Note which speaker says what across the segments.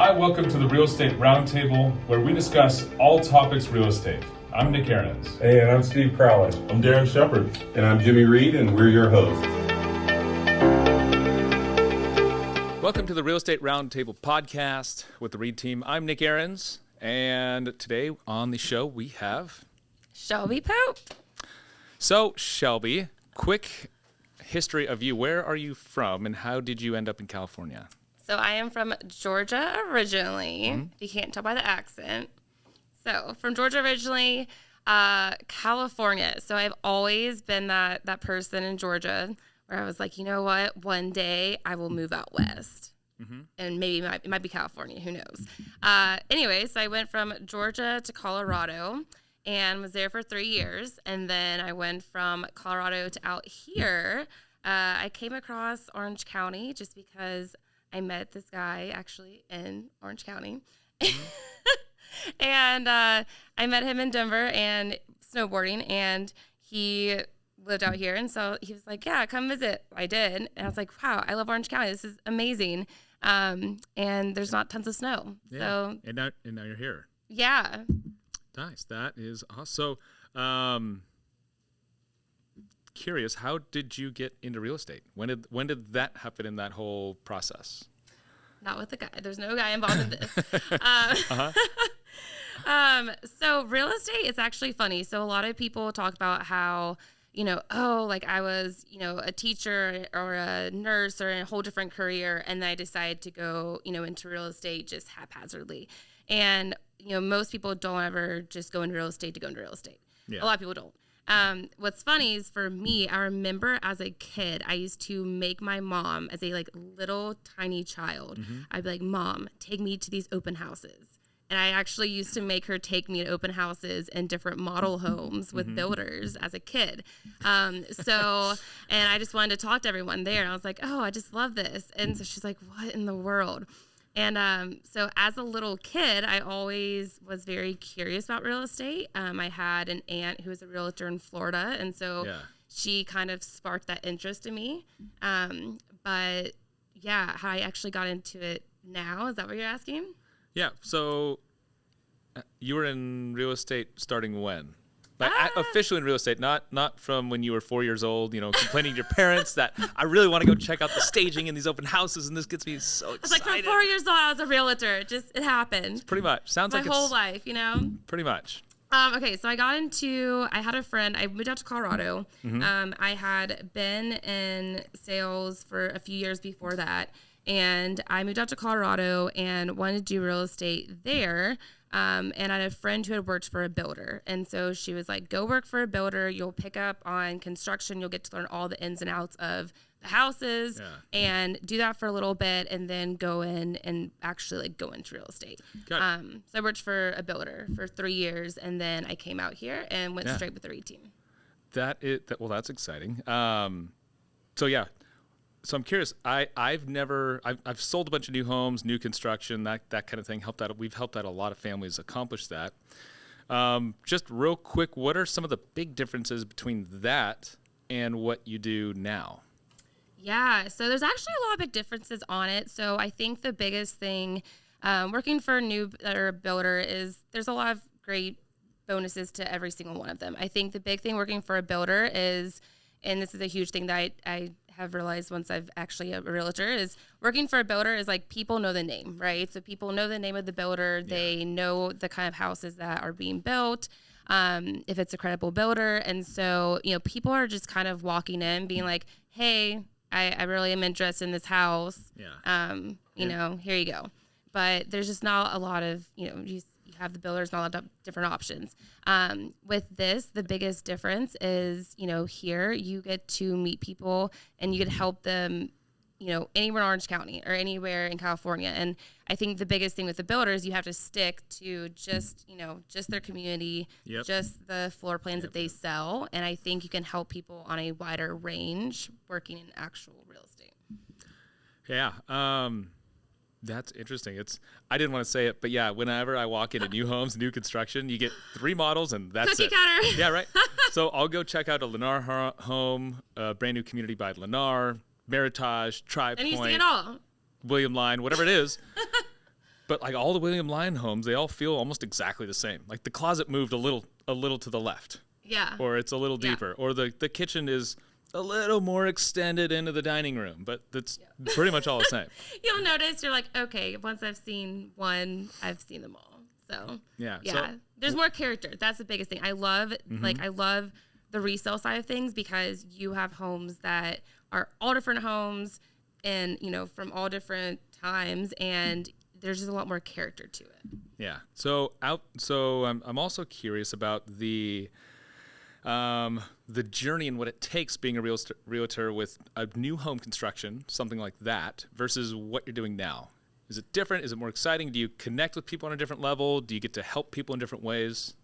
Speaker 1: Hi, welcome to the Real Estate Roundtable, where we discuss all topics real estate. I'm Nick Ahrens.
Speaker 2: Hey, and I'm Steve Crowley.
Speaker 3: I'm Darren Shepard.
Speaker 2: And I'm Jimmy Reed, and we're your hosts.
Speaker 4: Welcome to the Real Estate Roundtable podcast with the Reed team. I'm Nick Ahrens, and today on the show we have
Speaker 5: Shelby Pope.
Speaker 4: So, Shelby, quick history of you. Where are you from, and how did you end up in California?
Speaker 5: So I am from Georgia originally. If you can't tell by the accent. So from Georgia originally, California. So I've always been that person in Georgia where I was like, you know what? One day I will move out west. And maybe it might be California. Who knows? Anyway, so I went from Georgia to Colorado and was there for 3 years. And then I went from Colorado to out here. I came across Orange County just because I met this guy actually in Orange County. And I met him in Denver and snowboarding, and he lived out here. And so he was like, yeah, come visit. I did. And I was like, wow, I love Orange County. This is amazing. And there's not tons of snow.
Speaker 4: Yeah.
Speaker 5: So
Speaker 4: And now you're here.
Speaker 5: Yeah.
Speaker 4: Nice. That is awesome. So, curious, how did you get into real estate? When did that happen in that whole process?
Speaker 5: Not with the guy. There's no guy involved in this. So real estate is actually funny. So a lot of people talk about how, like I was, a teacher or a nurse or in a whole different career. And then I decided to go, into real estate just haphazardly. And, most people don't ever just go into real estate to go into real estate. Yeah. A lot of people don't. What's funny is for me, I remember as a kid, I used to make my mom as a little tiny child. I'd be like, Mom, take me to these open houses. And I actually used to make her take me to open houses in different model homes with builders as a kid. And I just wanted to talk to everyone there. And I was like, oh, I just love this. And so she's like, what in the world? And so as a little kid, I always was very curious about real estate. I had an aunt who was a realtor in Florida, and so she kind of sparked that interest in me. But yeah, how I actually got into it now, is that what you're asking?
Speaker 4: Yeah. So you were in real estate starting when? Like officially in real estate, not from when you were 4 years old, complaining to your parents that I really want to go check out the staging in these open houses, and this gets me so excited.
Speaker 5: I was like, from 4 years old, I was a realtor. It happened.
Speaker 4: Pretty much. Sounds like
Speaker 5: my whole life,
Speaker 4: Pretty much.
Speaker 5: Okay, so I had a friend. I moved out to Colorado. I had been in sales for a few years before that, and I moved out to Colorado and wanted to do real estate there. And I had a friend who had worked for a builder. And so she was like, go work for a builder. You'll pick up on construction. You'll get to learn all the ins and outs of the houses and do that for a little bit and then go in and actually go into real estate. So I worked for a builder for 3 years, and then I came out here and went straight with the Reed team.
Speaker 4: That's exciting. So I'm curious. I've sold a bunch of new homes, new construction, that kind of thing. We've helped out a lot of families accomplish that. Just real quick, what are some of the big differences between that and what you do now?
Speaker 5: Yeah, so there's actually a lot of big differences on it. So I think the biggest thing working for a builder is there's a lot of great bonuses to every single one of them. I think the big thing working for a builder is, and this is a huge thing that I have realized once I've actually a realtor, is working for a builder is like people know the name, right? So people know the name of the builder. They know the kind of houses that are being built, if it's a credible builder. And so, people are just kind of walking in being like, hey, I really am interested in this house. Here you go. But there's just not a lot of, you have the builders, not a lot of different options. With this, the biggest difference is, here you get to meet people and you get to help them, anywhere in Orange County or anywhere in California. And I think the biggest thing with the builders, you have to stick to just their community, just the floor plans that they sell. And I think you can help people on a wider range working in actual real estate.
Speaker 4: Yeah. That's interesting. I didn't want to say it, but yeah, whenever I walk into new homes, new construction, you get 3 models and that's
Speaker 5: Cookie
Speaker 4: it.
Speaker 5: cutter.
Speaker 4: Yeah, right. So I'll go check out a Lennar home, a brand new community by Lennar, Meritage, Tri
Speaker 5: And you see
Speaker 4: Point,
Speaker 5: it all.
Speaker 4: William Line, whatever it is. But like all the William Lyon homes, they all feel almost exactly the same. Like the closet moved a little to the left.
Speaker 5: Yeah.
Speaker 4: Or it's a little deeper. Or the kitchen is a little more extended into the dining room, but that's pretty much all the same.
Speaker 5: You'll notice you're like, okay, once I've seen one, I've seen them all. So
Speaker 4: yeah.
Speaker 5: There's more character. That's the biggest thing. I love I love the resale side of things because you have homes that are all different homes and, from all different times, and there's just a lot more character to it.
Speaker 4: Yeah. So I'm also curious about the journey and what it takes being a realtor with a new home construction, something like that, versus what you're doing now. Is it different? Is it more exciting? Do you connect with people on a different level? Do you get to help people in different ways?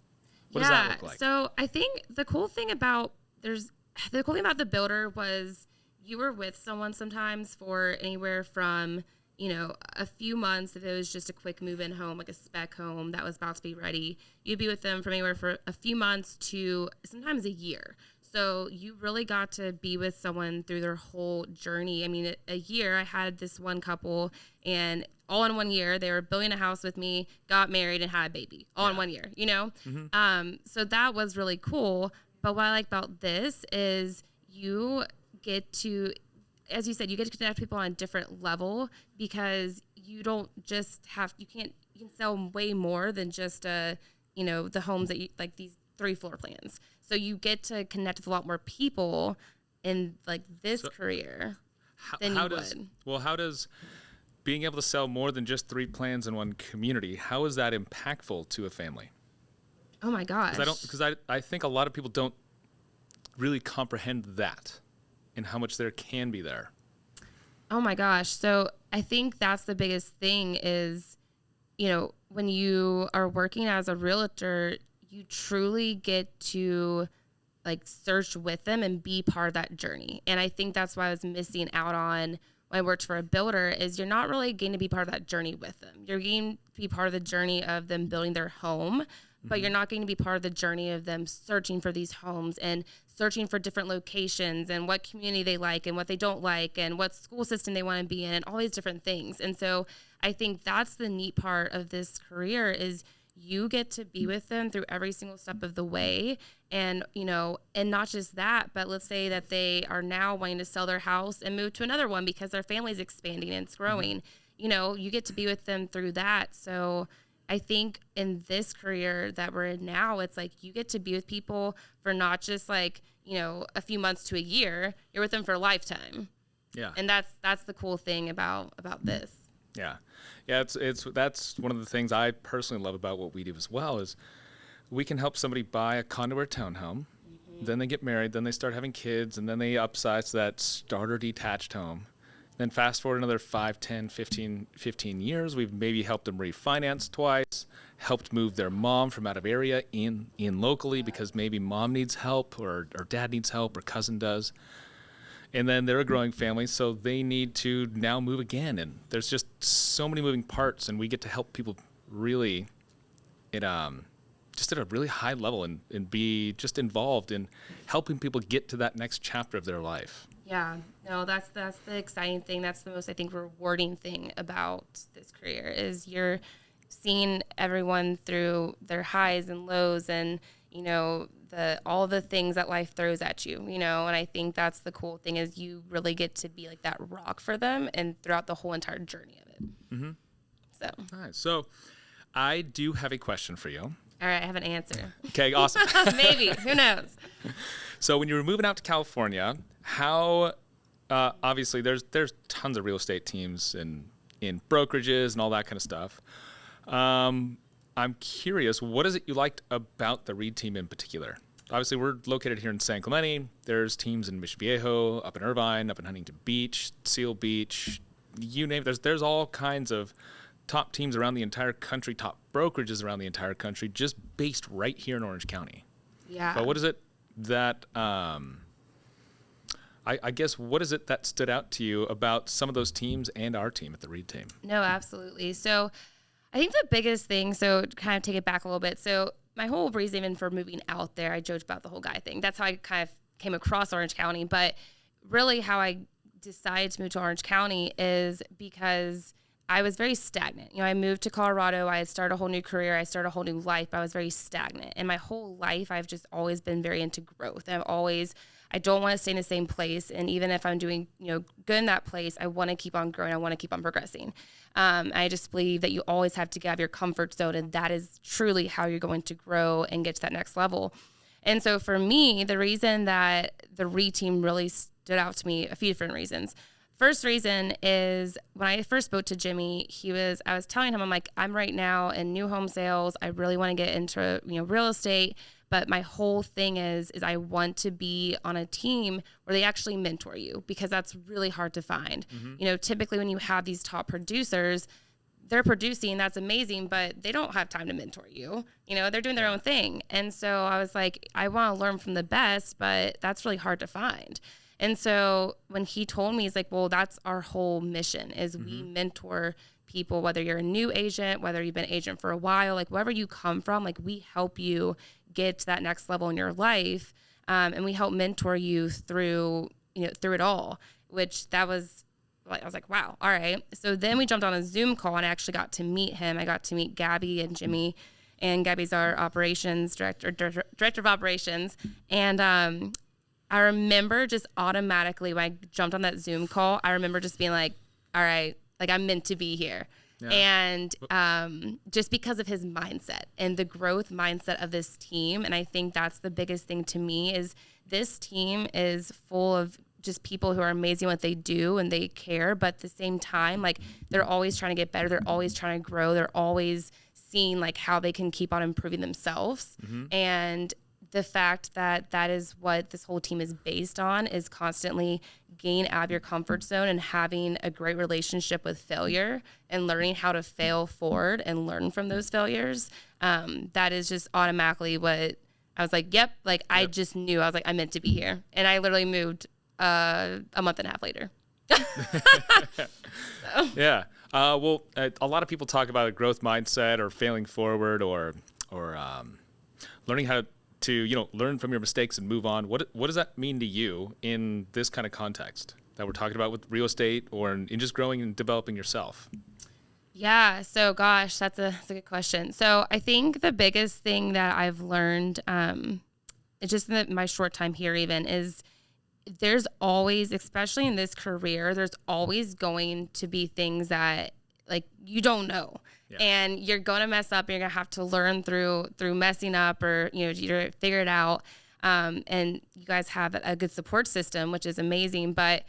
Speaker 4: What does that look like?
Speaker 5: So I think the cool thing about the builder was you were with someone sometimes for anywhere from, a few months. If it was just a quick move-in home, like a spec home that was about to be ready, you'd be with them from anywhere for a few months to sometimes a year. So you really got to be with someone through their whole journey. I mean, a year, I had this one couple, and all in 1 year, they were building a house with me, got married, and had a baby all in 1 year, So that was really cool. But what I like about this is you get to, as you said, you get to connect people on a different level because you don't just you can sell way more than just, the homes that you, like these 3 floor plans. So you get to connect with a lot more people in like this career than you would.
Speaker 4: Well, how does being able to sell more than just 3 plans in one community, how is that impactful to a family?
Speaker 5: Oh my gosh.
Speaker 4: Because I think a lot of people don't really comprehend that and how much there can be there.
Speaker 5: Oh my gosh. So I think that's the biggest thing is, when you are working as a realtor, you truly get to like search with them and be part of that journey. And I think that's why I was missing out on when I worked for a builder is you're not really going to be part of that journey with them. You're going to be part of the journey of them building their home, but you're not going to be part of the journey of them searching for these homes and searching for different locations and what community they like and what they don't like and what school system they want to be in and all these different things. And so I think that's the neat part of this career is you get to be with them through every single step of the way. And, and not just that, but let's say that they are now wanting to sell their house and move to another one because their family's expanding and it's growing. You get to be with them through that. So I think in this career that we're in now, it's like you get to be with people for not just like, a few months to a year. You're with them for a lifetime.
Speaker 4: Yeah.
Speaker 5: And that's the cool thing about this.
Speaker 4: Yeah. That's one of the things I personally love about what we do as well is we can help somebody buy a condo or townhome, then they get married, then they start having kids, and then they upsize to that starter detached home. Then fast forward another 5, 10, 15 years, we've maybe helped them refinance twice, helped move their mom from out of area in locally because maybe mom needs help or dad needs help or cousin does. And then they're a growing family, so they need to now move again. And there's just so many moving parts, and we get to help people really just at a really high level and be just involved in helping people get to that next chapter of their life.
Speaker 5: Yeah, no, that's the exciting thing. That's the most, I think, rewarding thing about this career is you're seeing everyone through their highs and lows and, all the things that life throws at you, and I think that's the cool thing is you really get to be like that rock for them and throughout the whole entire journey of it. Mm-hmm. So.
Speaker 4: All right. So I do have a question for you.
Speaker 5: All right. I have an answer.
Speaker 4: Okay. Awesome.
Speaker 5: Maybe. Who knows?
Speaker 4: So when you were moving out to California, how, obviously there's tons of real estate teams in brokerages and all that kind of stuff. I'm curious, what is it you liked about the Reed team in particular? Obviously, we're located here in San Clemente. There's teams in Mission Viejo, up in Irvine, up in Huntington Beach, Seal Beach, you name it. There's all kinds of top teams around the entire country, top brokerages around the entire country, just based right here in Orange County.
Speaker 5: Yeah.
Speaker 4: But what is it that, I guess, what is it that stood out to you about some of those teams and our team at the Reed team?
Speaker 5: No, absolutely. So I think the biggest thing, so to kind of take it back a little bit, so my whole reason even for moving out there, I joked about the whole guy thing. That's how I kind of came across Orange County. But really how I decided to move to Orange County is because I was very stagnant. I moved to Colorado. I had started a whole new career. I started a whole new life, but I was very stagnant. And my whole life, I've just always been very into growth. I don't want to stay in the same place. And even if I'm doing, good in that place, I want to keep on growing. I want to keep on progressing. I just believe that you always have to get out of your comfort zone. And that is truly how you're going to grow and get to that next level. And so for me, the reason that the RE team really stood out to me, a few different reasons. First reason is when I first spoke to Jimmy, I was telling him, I'm like, I'm right now in new home sales. I really want to get into, real estate. But my whole thing is I want to be on a team where they actually mentor you, because that's really hard to find. Typically when you have these top producers, they're producing, that's amazing, but they don't have time to mentor you. They're doing their own thing. And so I was like, I want to learn from the best, but that's really hard to find. And so when he told me, he's like, well, that's our whole mission is we mentor people, whether you're a new agent, whether you've been an agent for a while, like wherever you come from, like we help you get to that next level in your life. And we help mentor you through it all, which that was like, I was like, wow. All right. So then we jumped on a Zoom call and I actually got to meet him. I got to meet Gabby and Jimmy, and Gabby's our operations director of operations. And, I remember just automatically when I jumped on that Zoom call, I remember just being like, all right, like I'm meant to be here. Yeah. And just because of his mindset and the growth mindset of this team. And I think that's the biggest thing to me is this team is full of just people who are amazing at what they do and they care. But at the same time, like they're always trying to get better. They're always trying to grow. They're always seeing like how they can keep on improving themselves. And the fact that that is what this whole team is based on is constantly getting out of your comfort zone and having a great relationship with failure and learning how to fail forward and learn from those failures. That is just automatically what I was like, yep. I just knew. I was like, I'm meant to be here. And I literally moved a month and a half later. So.
Speaker 4: Yeah. Well, a lot of people talk about a growth mindset or failing forward or learning how to learn from your mistakes and move on. What does that mean to you in this kind of context that we're talking about with real estate or in just growing and developing yourself?
Speaker 5: Yeah. So gosh, that's a good question. So I think the biggest thing that I've learned, just in my short time here even, is there's always, especially in this career, there's always going to be things that like you don't know. Yeah. And you're going to mess up. You're going to have to learn through messing up or, you're figure it out. And you guys have a good support system, which is amazing. But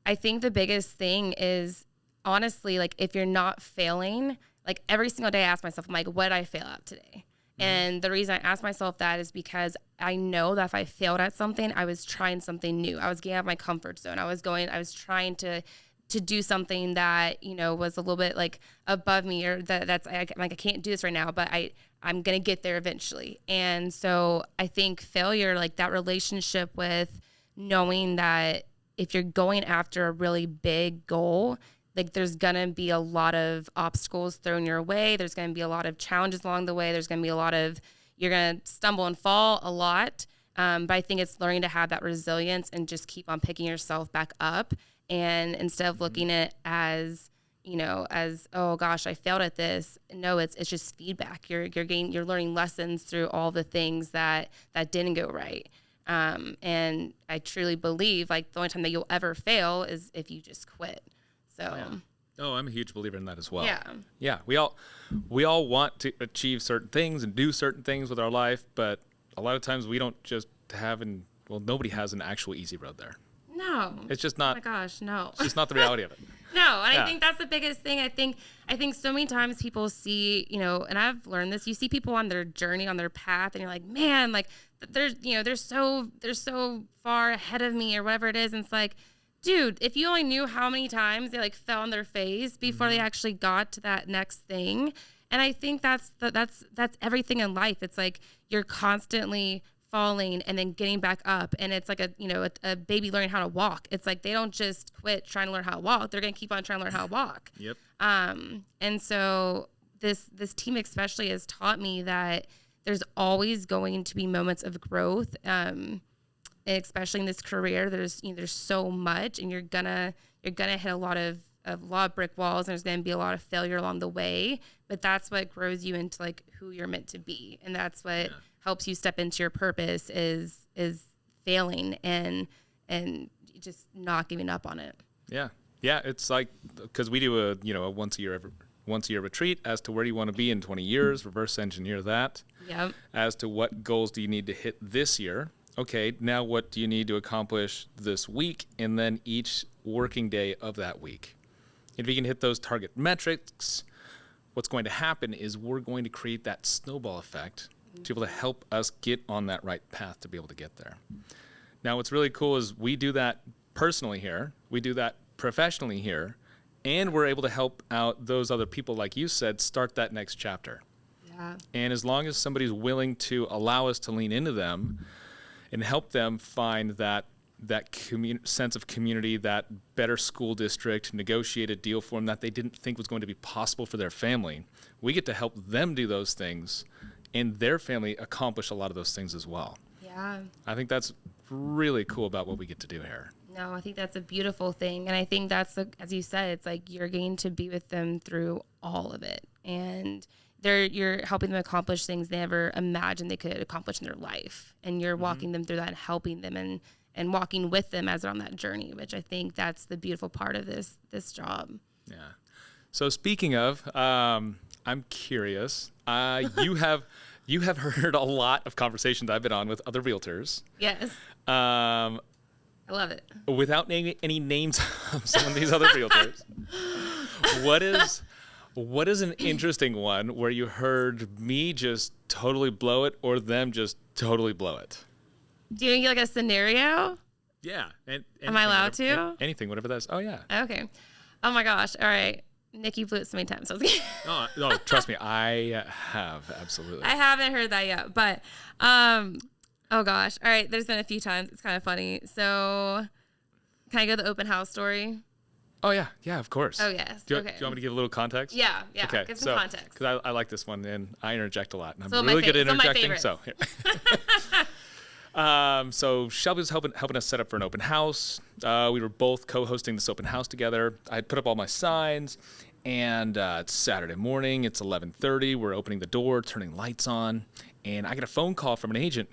Speaker 5: I think the biggest thing is honestly, like if you're not failing, like every single day I ask myself, I'm like, what did I fail at today? And the reason I ask myself that is because I know that if I failed at something, I was trying something new. I was getting out of my comfort zone. I was trying to do something that, was a little bit like above me or I can't do this right now, but I'm going to get there eventually. And so I think failure, like that relationship with knowing that if you're going after a really big goal, like there's going to be a lot of obstacles thrown your way. There's going to be a lot of challenges along the way. There's going to be you're going to stumble and fall a lot. But I think it's learning to have that resilience and just keep on picking yourself back up. And instead of looking at it as, oh gosh, I failed at this. No, it's just feedback. You're learning lessons through all the things that didn't go right. And I truly believe like the only time that you'll ever fail is if you just quit. So. Yeah.
Speaker 4: Oh, I'm a huge believer in that as well.
Speaker 5: Yeah.
Speaker 4: Yeah. We all want to achieve certain things and do certain things with our life, but a lot of times we don't just nobody has an actual easy road there.
Speaker 5: No.
Speaker 4: It's just not.
Speaker 5: Oh my gosh, no.
Speaker 4: It's just not the reality of it.
Speaker 5: No, and yeah. I think that's the biggest thing. I think so many times people see, and I've learned this, you see people on their journey, on their path, and you're like, man, like they're so far ahead of me or whatever it is. And it's like, dude, if you only knew how many times they like fell on their face before they actually got to that next thing. And I think that's everything in life. It's like you're constantly falling and then getting back up, and it's like a baby learning how to walk. It's like they don't just quit trying to learn how to walk. They're going to keep on trying to learn how to walk. Yep. And so this team especially has taught me that there's always going to be moments of growth. Especially in this career, there's so much, and you're gonna hit a lot of a lot of brick walls, and there's going to be a lot of failure along the way, but that's what grows you into like who you're meant to be. And that's what helps you step into your purpose is failing and just not giving up on it.
Speaker 4: Yeah. Yeah. It's like, cause we do a once a year retreat as to where do you want to be in 20 years, reverse engineer that.
Speaker 5: Yep.
Speaker 4: As to what goals do you need to hit this year? Okay, now what do you need to accomplish this week, and then each working day of that week? If you can hit those target metrics, what's going to happen is we're going to create that snowball effect to be able to help us get on that right path to be able to get there. Now, what's really cool is we do that personally here, we do that professionally here, and we're able to help out those other people, like you said, start that next chapter.
Speaker 5: Yeah.
Speaker 4: And as long as somebody's willing to allow us to lean into them and help them find that sense of community, that better school district, negotiate a deal for them that they didn't think was going to be possible for their family, we get to help them do those things and their family accomplish a lot of those things as well.
Speaker 5: Yeah.
Speaker 4: I think that's really cool about what we get to do here.
Speaker 5: No, I think that's a beautiful thing. And I think that's, as you said, it's like you're getting to be with them through all of it. And you're helping them accomplish things they never imagined they could accomplish in their life. And you're walking them through that and helping them and walking with them as they're on that journey, which I think that's the beautiful part of this job.
Speaker 4: Yeah. So speaking of, I'm curious, you have heard a lot of conversations I've been on with other realtors.
Speaker 5: Yes. I love it.
Speaker 4: Without naming any names of some of these other realtors, what is an interesting one where you heard me just totally blow it or them just totally blow it?
Speaker 5: Do you think like a scenario?
Speaker 4: Yeah.
Speaker 5: Am I allowed to?
Speaker 4: Anything, whatever that is. Oh, yeah.
Speaker 5: Okay. Oh my gosh. All right. Nikki blew it so many times.
Speaker 4: No, trust me. I have. Absolutely.
Speaker 5: I haven't heard that yet, but, oh gosh. All right. There's been a few times. It's kind of funny. So can I go to the open house story?
Speaker 4: Oh, yeah. Yeah, of course.
Speaker 5: Oh, yes.
Speaker 4: Do you
Speaker 5: Okay.
Speaker 4: want me to give a little context?
Speaker 5: Yeah.
Speaker 4: Okay.
Speaker 5: Give some context.
Speaker 4: Because I like this one, and I interject a lot. And I'm
Speaker 5: So
Speaker 4: really good at
Speaker 5: so my
Speaker 4: interjecting.
Speaker 5: favorites.
Speaker 4: So Shelby was helping us set up for an open house. We were both co-hosting this open house together. I had put up all my signs, and it's Saturday morning. It's 11:30. We're opening the door, turning lights on, and I get a phone call from an agent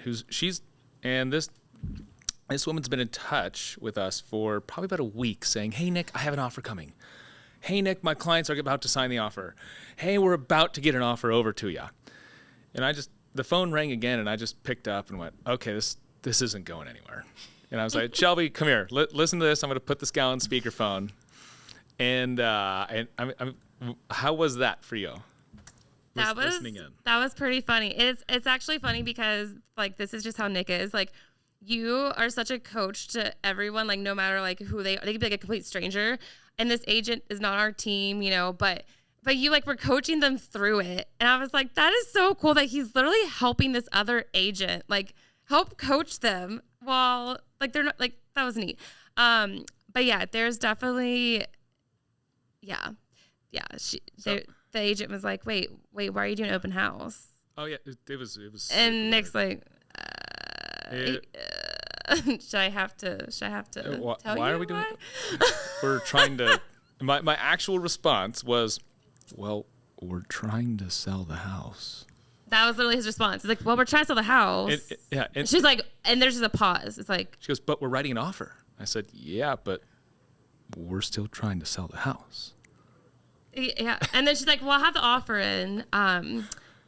Speaker 4: this woman's been in touch with us for probably about a week saying, "Hey, Nick, I have an offer coming. Hey, Nick, my clients are about to sign the offer. Hey, we're about to get an offer over to you." And the phone rang again, and I just picked up and went, "Okay, this isn't going anywhere." And I was like, "Shelby, come here. Listen to this. I'm going to put this guy on speakerphone." And how was that for you?
Speaker 5: That
Speaker 4: Listening in.
Speaker 5: was pretty funny. It's actually funny because like this is just how Nick is. Like you are such a coach to everyone. Like no matter like who they could be like a complete stranger, and this agent is not our team, but you like were coaching them through it. And I was like, that is so cool that he's literally helping this other agent like help coach them while like they're not like that was neat. But yeah, there's definitely the agent was like, wait, why are you doing open house?
Speaker 4: Oh yeah, it was.
Speaker 5: And Nick's like, should I have to tell
Speaker 4: why
Speaker 5: you
Speaker 4: are we doing?
Speaker 5: why?
Speaker 4: We're trying to. My actual response was, well, we're trying to sell the house.
Speaker 5: That was literally his response. He's like, well, we're trying to sell the house.
Speaker 4: And
Speaker 5: she's like, and there's just a pause. It's like,
Speaker 4: she goes, but we're writing an offer. I said, yeah, but we're still trying to sell the house.
Speaker 5: Yeah. And then she's like, well, I'll have the offer in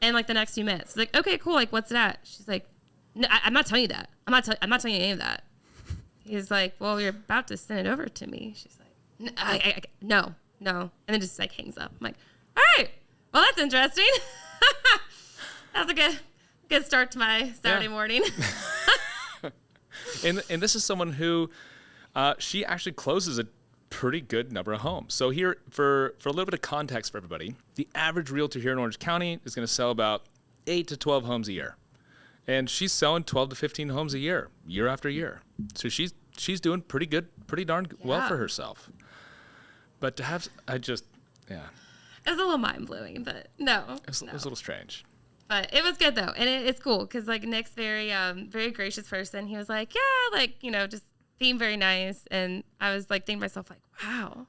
Speaker 5: like the next few minutes. It's like, okay, cool. Like, what's it at? She's like, no, I'm not telling you that. I'm not telling you any of that. He's like, well, you're about to send it over to me. She's like, no. And then just like hangs up. I'm like, all right, well, that's interesting. That was a good start to my Saturday morning.
Speaker 4: And this is someone who, she actually closes a pretty good number of homes. So here, for a little bit of context for everybody, the average realtor here in Orange County is going to sell about 8 to 12 homes a year. And she's selling 12 to 15 homes a year after year. So she's doing pretty darn well for herself. But to have, it was
Speaker 5: a little mind-blowing, but no.
Speaker 4: It was a little strange.
Speaker 5: But it was good, though. And it's cool because, like, Nick's very gracious person. He was like, yeah, like, just being very nice. And I was, like, thinking to myself, like, wow.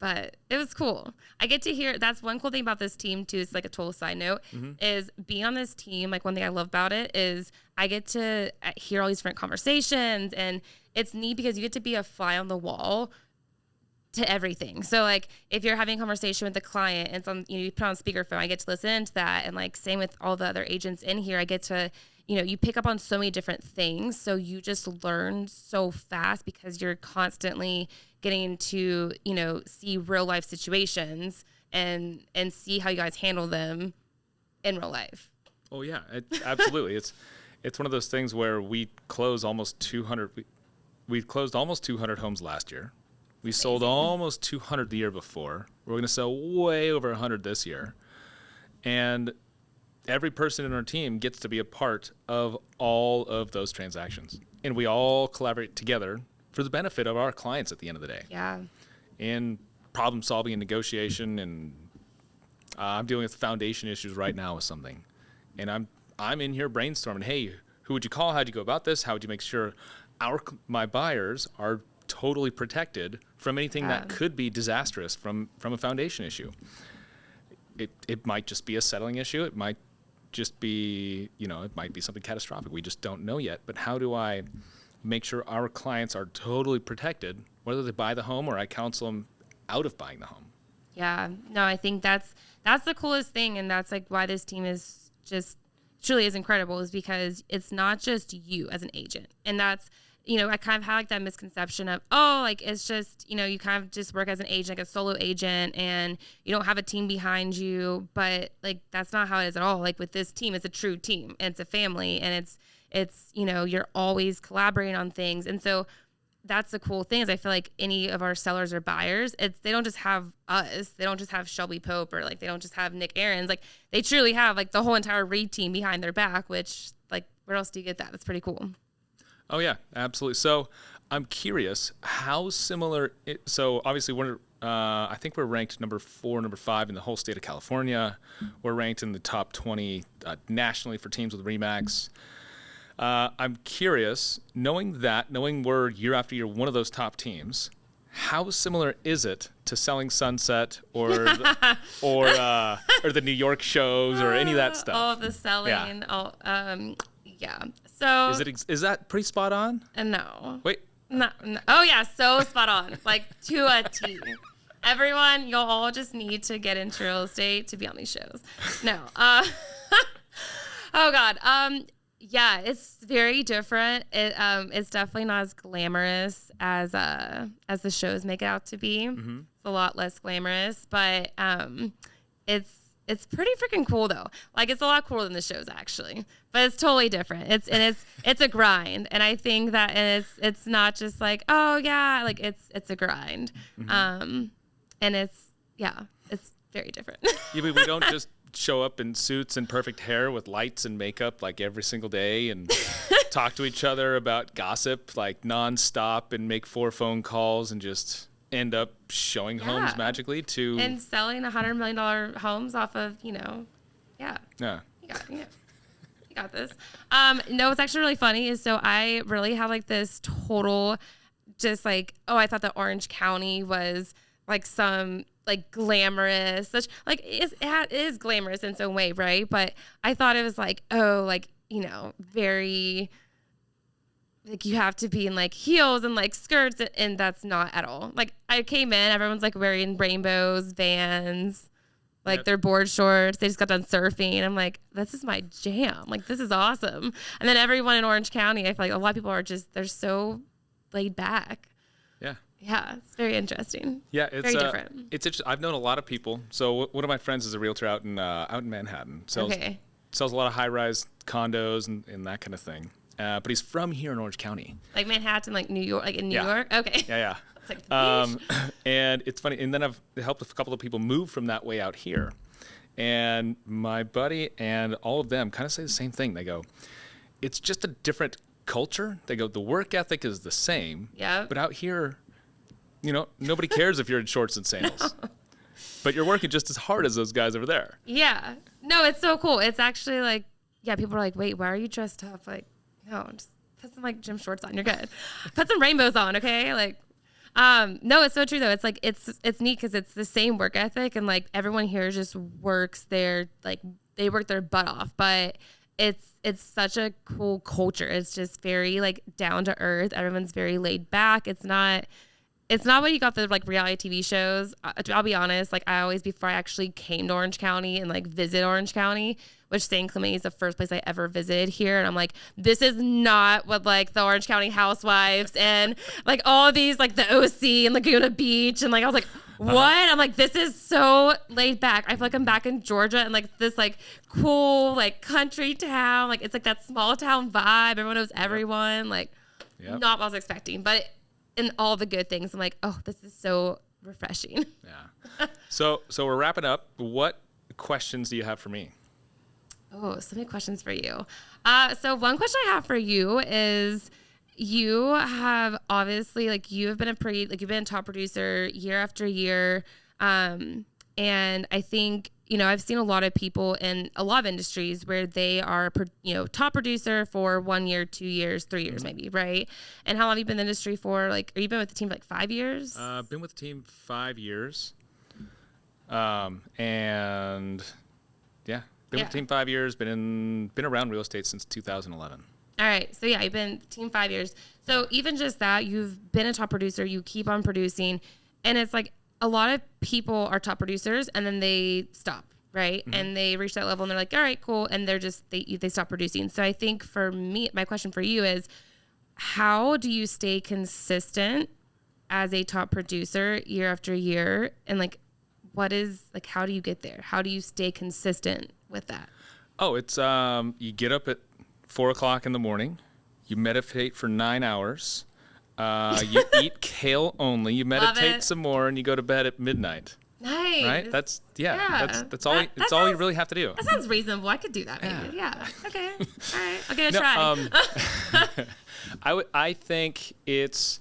Speaker 5: But it was cool. I get to hear, that's one cool thing about this team too. It's like a total side note is being on this team. Like one thing I love about it is I get to hear all these different conversations, and it's neat because you get to be a fly on the wall to everything. So like if you're having a conversation with the client and it's on, you put on speakerphone, I get to listen to that. And like same with all the other agents in here, I get to, you pick up on so many different things. So you just learn so fast because you're constantly getting to, see real life situations and see how you guys handle them in real life.
Speaker 4: Oh yeah, absolutely. It's one of those things where we closed almost 200. We closed almost 200 homes last year. We sold almost 200 the year before. We're going to sell way over 100 this year. And every person in our team gets to be a part of all of those transactions. And we all collaborate together for the benefit of our clients at the end of the day.
Speaker 5: Yeah.
Speaker 4: In problem solving and negotiation. And I'm dealing with foundation issues right now with something. And I'm in here brainstorming, hey, who would you call? How'd you go about this? How would you make sure my buyers are totally protected from anything that could be disastrous from a foundation issue? It might just be a settling issue. It might just be, it might be something catastrophic. We just don't know yet. But how do I make sure our clients are totally protected, whether they buy the home or I counsel them out of buying the home?
Speaker 5: Yeah, no, I think that's the coolest thing. And that's like why this team is just truly is incredible, is because it's not just you as an agent. And that's, I kind of had like that misconception of, it's just, you kind of just work as an agent, like a solo agent, and you don't have a team behind you. But like, that's not how it is at all. Like with this team, it's a true team, and it's a family, and it's, you're always collaborating on things. And so that's the cool thing is I feel like any of our sellers or buyers, they don't just have us. They don't just have Shelby Pope, or like, they don't just have Nick Aarons. Like they truly have like the whole entire Reed team behind their back, which like, where else do you get that? That's pretty cool.
Speaker 4: Oh yeah, absolutely. So I'm curious how similar. So obviously I think we're ranked number 4, number 5 in the whole state of California. We're ranked in the top 20 nationally for teams with RE/MAX. I'm curious, knowing we're year after year one of those top teams, how similar is it to selling Sunset or the New York shows or any of that stuff?
Speaker 5: Oh, the selling.
Speaker 4: Yeah.
Speaker 5: Yeah. So
Speaker 4: is that pretty spot on?
Speaker 5: No.
Speaker 4: Wait.
Speaker 5: No. Oh yeah, so spot on. Like to a T. Everyone, you'll all just need to get into real estate to be on these shows. No. Oh God. Yeah, it's very different. It's definitely not as glamorous as the shows make it out to be. Mm-hmm. It's a lot less glamorous, but it's pretty freaking cool though. Like it's a lot cooler than the shows actually, but it's totally different. It's a grind, and I think that it's not just like, oh yeah, like it's a grind, and it's very different.
Speaker 4: Yeah, we don't just show up in suits and perfect hair with lights and makeup like every single day and talk to each other about gossip like nonstop and make 4 phone calls and just end up showing homes magically to
Speaker 5: and selling $100 million homes off of You got this. No, what's actually really funny is so I really have like this total just like, I thought that Orange County was like some like glamorous, such like it is glamorous in its own way, right? But I thought it was like, very like you have to be in like heels and like skirts, and that's not at all. Like I came in, everyone's like wearing rainbows, Vans, like their board shorts. They just got done surfing. I'm like, this is my jam. Like this is awesome. And then everyone in Orange County, I feel like a lot of people they're so laid back.
Speaker 4: Yeah.
Speaker 5: Yeah, it's very interesting.
Speaker 4: Yeah, it's
Speaker 5: very different.
Speaker 4: It's interesting. I've known a lot of people. So one of my friends is a realtor out in Manhattan. Sells a lot of high-rise condos and that kind of thing. But he's from here in Orange County.
Speaker 5: Like Manhattan, like New York, like in New York? Okay.
Speaker 4: Yeah.
Speaker 5: It's like,
Speaker 4: and it's funny. And then I've helped a couple of people move from that way out here. And my buddy and all of them kind of say the same thing. They go, it's just a different culture. They go, the work ethic is the same.
Speaker 5: Yeah.
Speaker 4: But out here, nobody cares if you're in shorts and sandals. No. But you're working just as hard as those guys over there.
Speaker 5: Yeah. No, it's so cool. It's actually like, people are like, wait, why are you dressed up? Like, no, just put some like gym shorts on. You're good. Put some rainbows on, okay? Like, No, it's so true though. It's like it's neat because it's the same work ethic, and like everyone here just works their they work their butt off, but it's such a cool culture. It's just very like down to earth. Everyone's very laid back. It's not what you got the like reality TV shows. I'll be honest. Like I always, before I actually came to Orange County and like visit Orange County, which San Clemente is the first place I ever visited here, and I'm like, this is not what like the Orange County Housewives and like all of these like the OC and Laguna Beach, and like I was like, what? I'm like, this is so laid back. I feel like I'm back in Georgia and like this like cool like country town. Like it's like that small town vibe. Everyone knows everyone. Like not what I was expecting, but in all the good things, I'm like, oh, this is so refreshing.
Speaker 4: Yeah. So we're wrapping up. What questions do you have for me?
Speaker 5: Oh, so many questions for you. So one question I have for you is, you have obviously like you have been you've been a top producer year after year, and I think I've seen a lot of people in a lot of industries where they are top producer for 1 year, 2 years, 3 years maybe, right? And how long have you been in the industry for? Like, are you been with the team for like 5 years?
Speaker 4: Been with the team 5 years, and yeah. Been with the team 5 years, been around real estate since 2011.
Speaker 5: All right. So yeah, you've been team 5 years. So even just that, you've been a top producer, you keep on producing, and it's like a lot of people are top producers and then they stop, right? Mm-hmm. And they reach that level and they're like, all right, cool. And they're just, they stop producing. So I think for me, my question for you is, how do you stay consistent as a top producer year after year? And like, how do you get there? How do you stay consistent with that?
Speaker 4: Oh, it's, you get up at 4 o'clock in the morning, you meditate for 9 hours, you eat kale only, you meditate some more, and you go to bed at midnight.
Speaker 5: Nice.
Speaker 4: Right? That's all. That's all you really have to do.
Speaker 5: That sounds reasonable. I could do that. Maybe. Yeah. Okay. All right. I'll give it a try.
Speaker 4: I think it's,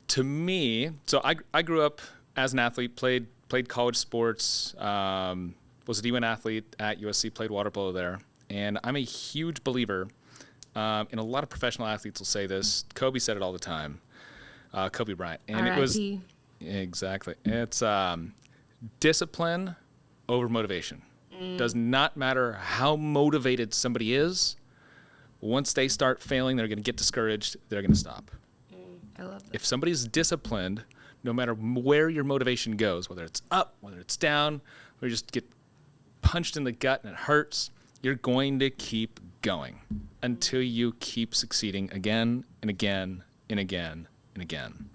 Speaker 4: to me. So I grew up as an athlete, played college sports, was a D1 athlete at USC, played water polo there, and I'm a huge believer. And a lot of professional athletes will say this. Kobe said it all the time. Kobe Bryant, and it was exactly. It's discipline over motivation. Does not matter how motivated somebody is. Once they start failing, they're going to get discouraged. They're going to stop.
Speaker 5: I love that.
Speaker 4: If somebody's disciplined, no matter where your motivation goes, whether it's up, whether it's down, or you just get punched in the gut and it hurts, you're going to keep going until you keep succeeding again and again and again and again.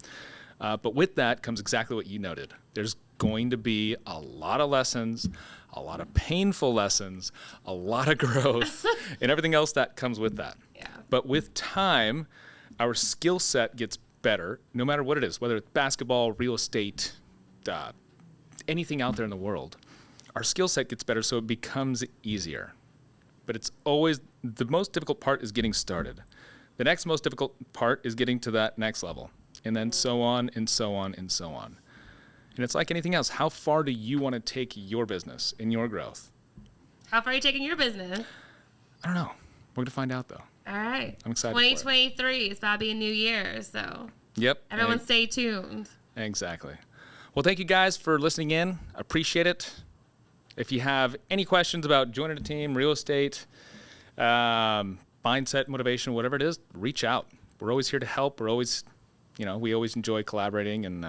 Speaker 4: But with that comes exactly what you noted. There's going to be a lot of lessons, a lot of painful lessons, a lot of growth, and everything else that comes with that.
Speaker 5: Yeah.
Speaker 4: But with time, our skill set gets better, no matter what it is, whether it's basketball, real estate, anything out there in the world. Our skill set gets better, so it becomes easier. But it's always, the most difficult part is getting started. The next most difficult part is getting to that next level. And then so on and so on and so on. And it's like anything else. How far do you want to take your business and your growth?
Speaker 5: How far are you taking your business?
Speaker 4: I don't know. We're going to find out, though.
Speaker 5: All right.
Speaker 4: I'm excited.
Speaker 5: 2023 is about to be a new year, so.
Speaker 4: Yep.
Speaker 5: Everyone stay tuned.
Speaker 4: Exactly. Well, thank you guys for listening in. I appreciate it. If you have any questions about joining a team, real estate, mindset, motivation, whatever it is, reach out. We're always here to help. We're always, we always enjoy collaborating and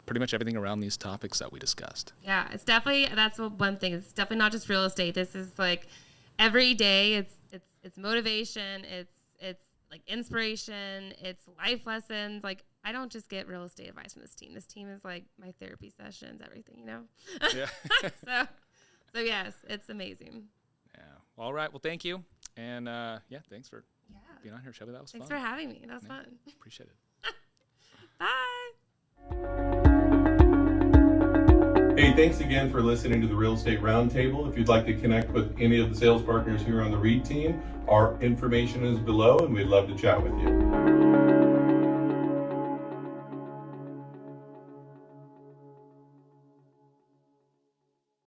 Speaker 4: pretty much everything around these topics that we discussed.
Speaker 5: Yeah, it's definitely, that's one thing. It's definitely not just real estate. This is like every day. It's motivation. It's like inspiration. It's life lessons. Like, I don't just get real estate advice from this team. This team is like my therapy sessions, everything,
Speaker 4: Yeah.
Speaker 5: So yes, it's amazing.
Speaker 4: Yeah. Well, all right. Well, thank you. And thanks for being on here, Shelby. That was
Speaker 5: Thanks
Speaker 4: fun.
Speaker 5: for having me. That was fun.
Speaker 4: Appreciate it.
Speaker 5: Bye.
Speaker 2: Hey, thanks again for listening to the Real Estate Roundtable. If you'd like to connect with any of the sales partners here on the REIT team, our information is below, and we'd love to chat with you.